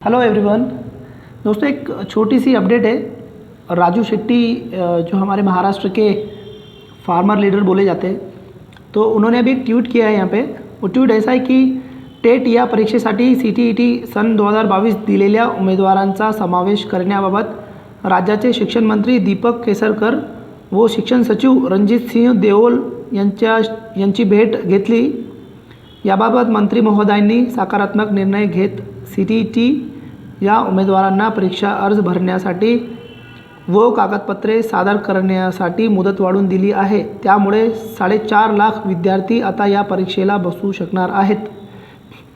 Hello everyone. दोस्तों, एक छोटी सी अपडेट है। राजू शेट्टी जो हमारे महाराष्ट्र के फार्मर लीडर बोले जाते हैं, तो उन्होंने अभी एक ट्वीट किया है यहाँ पे। वो ट्वीट ऐसा है कि टेट या परीक्षेसाठी CTET सन 2022 दिलेल्या उमेदवारांचा समावेश करण्याबाबत राज्याचे शिक्षण मंत्री दीपक केसरकर व शिक्षण सचिव रणजित सिंह देओल यांची भेट घेतली। याबाबत मंत्री महोदयांनी सकारात्मक निर्णय घेत CTET या उमेदवारांना परीक्षा अर्ज भरण्यासाठी व कागदपत्रे सादर करण्यासाठी मुदत वाढवून दिली आहे। त्यामुळे 4.5 लाख विद्यार्थी आता या परीक्षेला बसू शकणार आहेत।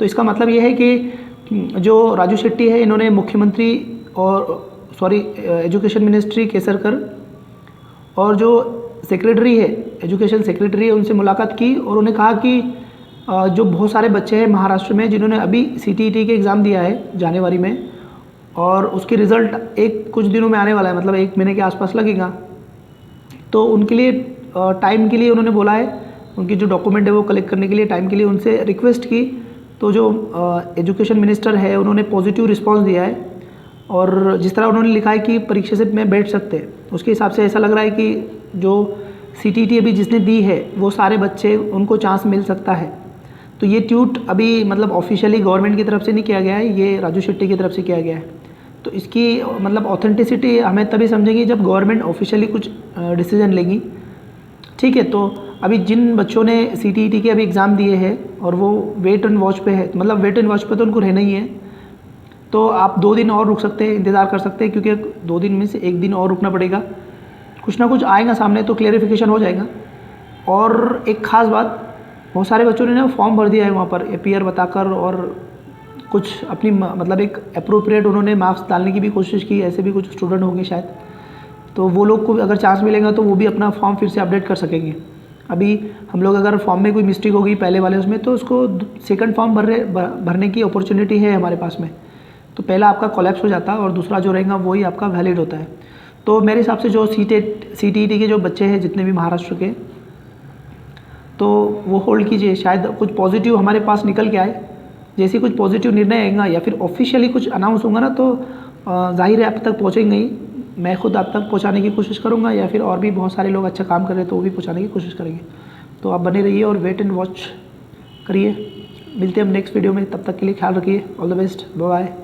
तो इसका मतलब ये है कि जो राजू शेट्टी है, इन्होंने मुख्यमंत्री और एजुकेशन मिनिस्ट्री केसरकर और जो सेक्रेटरी है, एजुकेशन सेक्रेटरी है, उनसे मुलाकात की और उन्हें कहा कि जो बहुत सारे बच्चे हैं महाराष्ट्र में जिन्होंने अभी CTET के एग्ज़ाम दिया है जनवरी में, और उसकी रिज़ल्ट कुछ दिनों में आने वाला है, मतलब 1 महीने के आसपास लगेगा। तो उनके लिए टाइम के लिए उन्होंने बोला है, उनकी जो डॉक्यूमेंट है वो कलेक्ट करने के लिए टाइम के लिए उनसे रिक्वेस्ट की। तो जो एजुकेशन मिनिस्टर है उन्होंने पॉजिटिव रिस्पांस दिया है, और जिस तरह उन्होंने लिखा है कि परीक्षा से में बैठ सकते हैं, उसके हिसाब से ऐसा लग रहा है कि जो CTET अभी जिसने दी है वो सारे बच्चे, उनको चांस मिल सकता है। तो ये ट्वीट अभी मतलब ऑफिशियली गवर्नमेंट की तरफ से नहीं किया गया है, ये राजू शेट्टी की तरफ से किया गया है। तो इसकी मतलब ऑथेंटिसिटी हमें तभी समझेंगे जब गवर्नमेंट ऑफिशियली कुछ डिसीजन लेगी। ठीक है, तो अभी जिन बच्चों ने CTET के अभी एग्ज़ाम दिए हैं और वो वेट एंड वॉच पे है, मतलब वेट एंड वॉच पे तो उनको रहना ही है, तो आप 2 दिन और रुक सकते हैं, इंतज़ार कर सकते हैं, क्योंकि 2 दिन में से 1 दिन और रुकना पड़ेगा। कुछ ना कुछ आएगा सामने तो क्लेरिफिकेशन हो जाएगा। और एक ख़ास बात, बहुत सारे बच्चों ने ना फॉर्म भर दिया है वहाँ पर APR बताकर, और कुछ अपनी मतलब एक अप्रोप्रिएट उन्होंने मार्क्स डालने की भी कोशिश की। ऐसे भी कुछ स्टूडेंट होंगे शायद, तो वो लोग को अगर चांस मिलेगा तो वो भी अपना फॉर्म फिर से अपडेट कर सकेंगे। अभी हम लोग अगर फॉर्म में कोई मिस्टेक होगी पहले वाले उसमें, तो उसको सेकंड फॉर्म भरने की अपॉर्चुनिटी है हमारे पास में। तो पहला आपका कोलैप्स हो जाता है और दूसरा जो रहेगा वही आपका वैलिड होता है। तो मेरे हिसाब से जो CTET के जो बच्चे हैं जितने भी महाराष्ट्र के, तो वो होल्ड कीजिए, शायद कुछ पॉजिटिव हमारे पास निकल के आए। जैसे कुछ पॉजिटिव निर्णय आएगा या फिर ऑफिशियली कुछ अनाउंस होगा ना, तो जाहिर है आप तक पहुँचेंगे ही। मैं खुद आप तक पहुँचाने की कोशिश करूँगा, या फिर और भी बहुत सारे लोग अच्छा काम कर रहे हैं तो वो भी पहुँचाने की कोशिश करेंगे। तो आप बने रहिए और वेट एंड वॉच करिए। मिलते हैं हम नेक्स्ट वीडियो में, तब तक के लिए ख्याल रखिए। All the best, bye bye.